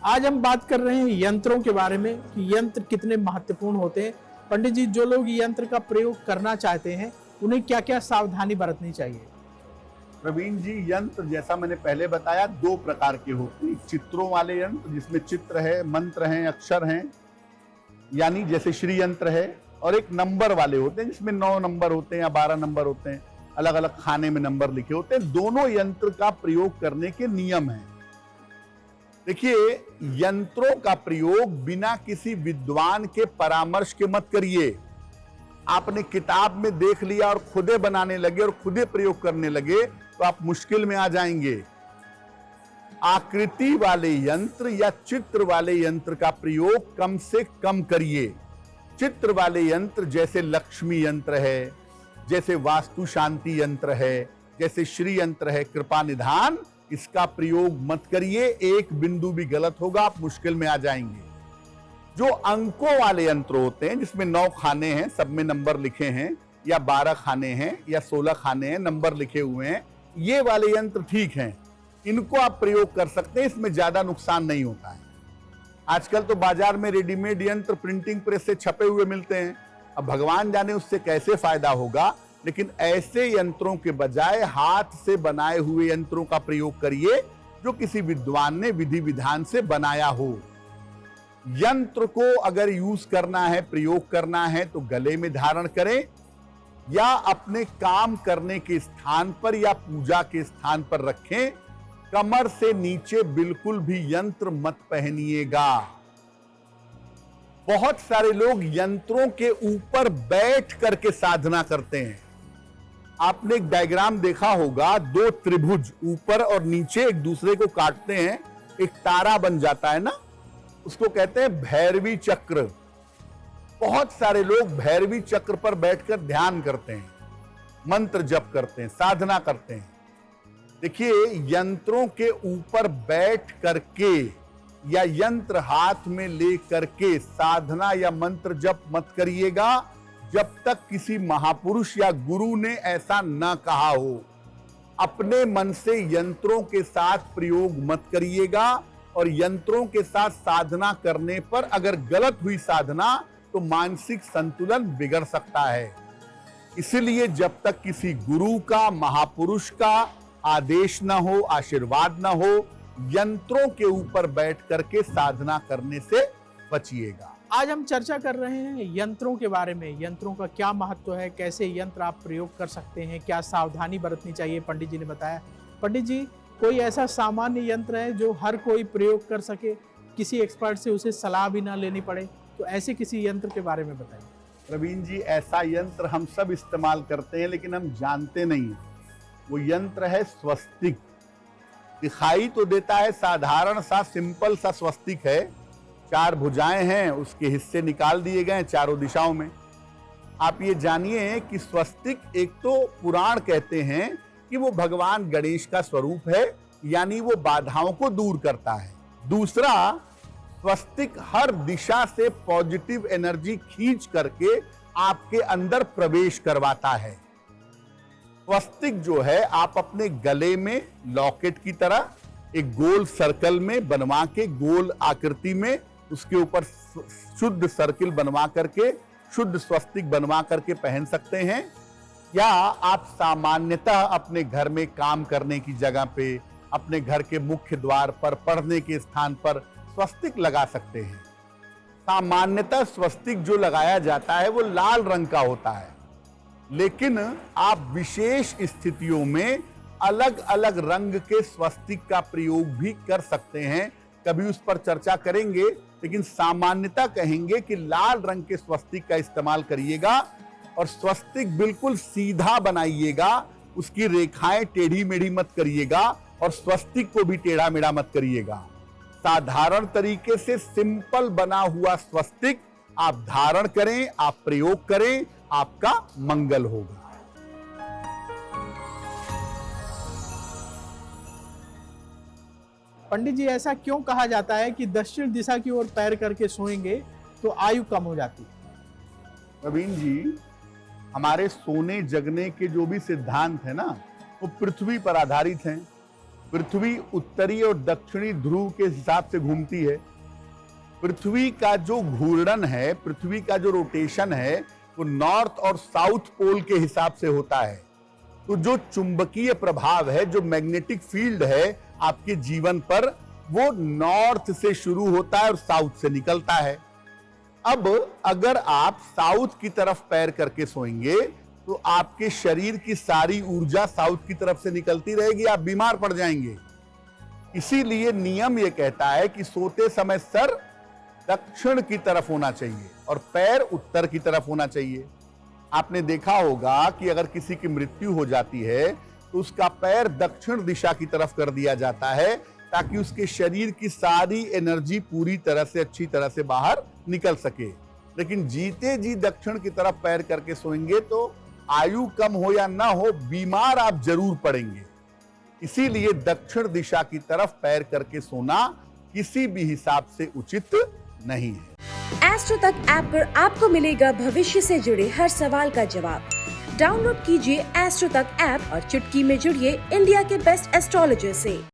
आज हम बात कर रहे हैं यंत्रों के बारे में कि यंत्र कितने महत्वपूर्ण होते हैं। पंडित जी, जो लोग यंत्र का प्रयोग करना चाहते हैं उन्हें क्या क्या सावधानी बरतनी चाहिए? प्रवीण जी, यंत्र जैसा मैंने पहले बताया दो प्रकार के होते हैं। चित्रों वाले यंत्र जिसमें चित्र है, मंत्र हैं, अक्षर हैं, यानी जैसे श्री यंत्र है, और एक नंबर वाले होते हैं जिसमें 9 नंबर होते हैं या 12 नंबर होते हैं, अलग अलग खाने में नंबर लिखे होते हैं। दोनों यंत्र का प्रयोग करने के नियम हैं। देखिए, यंत्रों का प्रयोग बिना किसी विद्वान के परामर्श के मत करिए। आपने किताब में देख लिया और खुदे बनाने लगे और खुदे प्रयोग करने लगे तो आप मुश्किल में आ जाएंगे। आकृति वाले यंत्र या चित्र वाले यंत्र का प्रयोग कम से कम करिए। चित्र वाले यंत्र जैसे लक्ष्मी यंत्र है, जैसे वास्तु शांति यंत्र है, जैसे श्री यंत्र है, कृपा निधान, इसका प्रयोग मत करिए। एक बिंदु भी गलत होगा, आप मुश्किल में आ जाएंगे। जो अंकों वाले यंत्र होते हैं जिसमें 9 खाने हैं, सब में नंबर लिखे हैं, या 12 खाने हैं या 16 खाने हैं, नंबर लिखे हुए हैं, ये वाले यंत्र ठीक हैं, इनको आप प्रयोग कर सकते हैं, इसमें ज्यादा नुकसान नहीं होता है। आजकल तो बाजार में रेडीमेड यंत्र प्रिंटिंग प्रेस से छपे हुए मिलते हैं। अब भगवान जाने उससे कैसे फायदा होगा, लेकिन ऐसे यंत्रों के बजाय हाथ से बनाए हुए यंत्रों का प्रयोग करिए जो किसी विद्वान ने विधि विधान से बनाया हो। यंत्र को अगर यूज करना है, प्रयोग करना है, तो गले में धारण करें या अपने काम करने के स्थान पर या पूजा के स्थान पर रखें। कमर से नीचे बिल्कुल भी यंत्र मत पहनिएगा। बहुत सारे लोग यंत्रों के ऊपर बैठ करके साधना करते हैं। आपने एक डायग्राम देखा होगा, 2 त्रिभुज ऊपर और नीचे एक दूसरे को काटते हैं, एक तारा बन जाता है ना, उसको कहते हैं भैरवी चक्र। बहुत सारे लोग भैरवी चक्र पर बैठकर ध्यान करते हैं, मंत्र जप करते हैं, साधना करते हैं। देखिए, यंत्रों के ऊपर बैठ करके या यंत्र हाथ में ले करके साधना या मंत्र जप मत करिएगा जब तक किसी महापुरुष या गुरु ने ऐसा न कहा हो। अपने मन से यंत्रों के साथ प्रयोग मत करिएगा, और यंत्रों के साथ साधना करने पर अगर गलत हुई साधना तो मानसिक संतुलन बिगड़ सकता है। इसलिए जब तक किसी गुरु का, महापुरुष का आदेश ना हो, आशीर्वाद ना हो, यंत्रों के ऊपर बैठ करके साधना करने से बचिएगा। आज हम चर्चा कर रहे हैं यंत्रों के बारे में। यंत्रों का क्या महत्व है, कैसे यंत्र आप प्रयोग कर सकते हैं, क्या सावधानी बरतनी चाहिए, पंडित जी ने बताया। पंडित जी, कोई ऐसा सामान्य यंत्र है जो हर कोई प्रयोग कर सके, किसी एक्सपर्ट से उसे सलाह भी ना लेनी पड़े, तो ऐसे किसी यंत्र के बारे में बताइए। प्रवीण जी, ऐसा यंत्र हम सब इस्तेमाल करते हैं लेकिन हम जानते नहीं हैं। वो यंत्र है स्वस्तिक। दिखाई तो देता है साधारण सा, सिंपल सा स्वस्तिक है, 4 भुजाएं हैं, उसके हिस्से निकाल दिए गए हैं चारों दिशाओं में। आप ये जानिए कि स्वस्तिक, एक तो पुराण कहते हैं कि वो भगवान गणेश का स्वरूप है, यानी वो बाधाओं को दूर करता है। दूसरा, स्वस्तिक हर दिशा से पॉजिटिव एनर्जी खींच करके आपके अंदर प्रवेश करवाता है। स्वस्तिक जो है, आप अपने गले में लॉकेट की तरह एक गोल सर्कल में बनवा के, गोल आकृति में, उसके ऊपर शुद्ध सर्किल बनवा करके, शुद्ध स्वस्तिक बनवा करके पहन सकते हैं। या आप सामान्यतः अपने घर में काम करने की जगह पे, अपने घर के मुख्य द्वार पर, पढ़ने के स्थान पर स्वस्तिक लगा सकते हैं। सामान्यतः स्वस्तिक जो लगाया जाता है वो लाल रंग का होता है, लेकिन आप विशेष स्थितियों में अलग अलग रंग के स्वस्तिक का प्रयोग भी कर सकते हैं। कभी उस पर चर्चा करेंगे, लेकिन सामान्यतः कहेंगे कि लाल रंग के स्वस्तिक का इस्तेमाल करिएगा, और स्वस्तिक बिल्कुल सीधा बनाइएगा, उसकी रेखाएं टेढ़ी मेढ़ी मत करिएगा, और स्वस्तिक को भी टेढ़ा मेढ़ा मत करिएगा। साधारण तरीके से सिंपल बना हुआ स्वस्तिक आप धारण करें, आप प्रयोग करें, आपका मंगल होगा। पंडित जी, ऐसा क्यों कहा जाता है कि दक्षिण दिशा की ओर पैर करके सोएंगे तो आयु कम हो जाती है? प्रवीण जी, हमारे सोने जगने के जो भी सिद्धांत है ना, वो पृथ्वी पर आधारित हैं। पृथ्वी उत्तरी और दक्षिणी ध्रुव के हिसाब से घूमती है। पृथ्वी का जो घूर्णन है, पृथ्वी का जो रोटेशन है, वो नॉर्थ और साउथ पोल के हिसाब से होता है। तो जो चुंबकीय प्रभाव है, जो मैग्नेटिक फील्ड है आपके जीवन पर, वो नॉर्थ से शुरू होता है और साउथ से निकलता है। अब अगर आप साउथ की तरफ पैर करके सोएंगे तो आपके शरीर की सारी ऊर्जा साउथ की तरफ से निकलती रहेगी, आप बीमार पड़ जाएंगे। इसीलिए नियम यह कहता है कि सोते समय सर दक्षिण की तरफ होना चाहिए और पैर उत्तर की तरफ होना चाहिए। आपने देखा होगा कि अगर किसी की मृत्यु हो जाती है तो उसका पैर दक्षिण दिशा की तरफ कर दिया जाता है ताकि उसके शरीर की सारी एनर्जी पूरी तरह से अच्छी तरह से बाहर निकल सके। लेकिन जीते जी दक्षिण की तरफ पैर करके सोएंगे तो आयु कम हो या ना हो, बीमार आप जरूर पड़ेंगे। इसीलिए दक्षिण दिशा की तरफ पैर करके सोना किसी भी हिसाब से उचित नहीं है। एस्ट्रो तक ऐप पर आपको मिलेगा भविष्य से जुड़े हर सवाल का जवाब। डाउनलोड कीजिए एस्ट्रो तक ऐप और चुटकी में जुड़िए इंडिया के बेस्ट एस्ट्रोलॉजर से।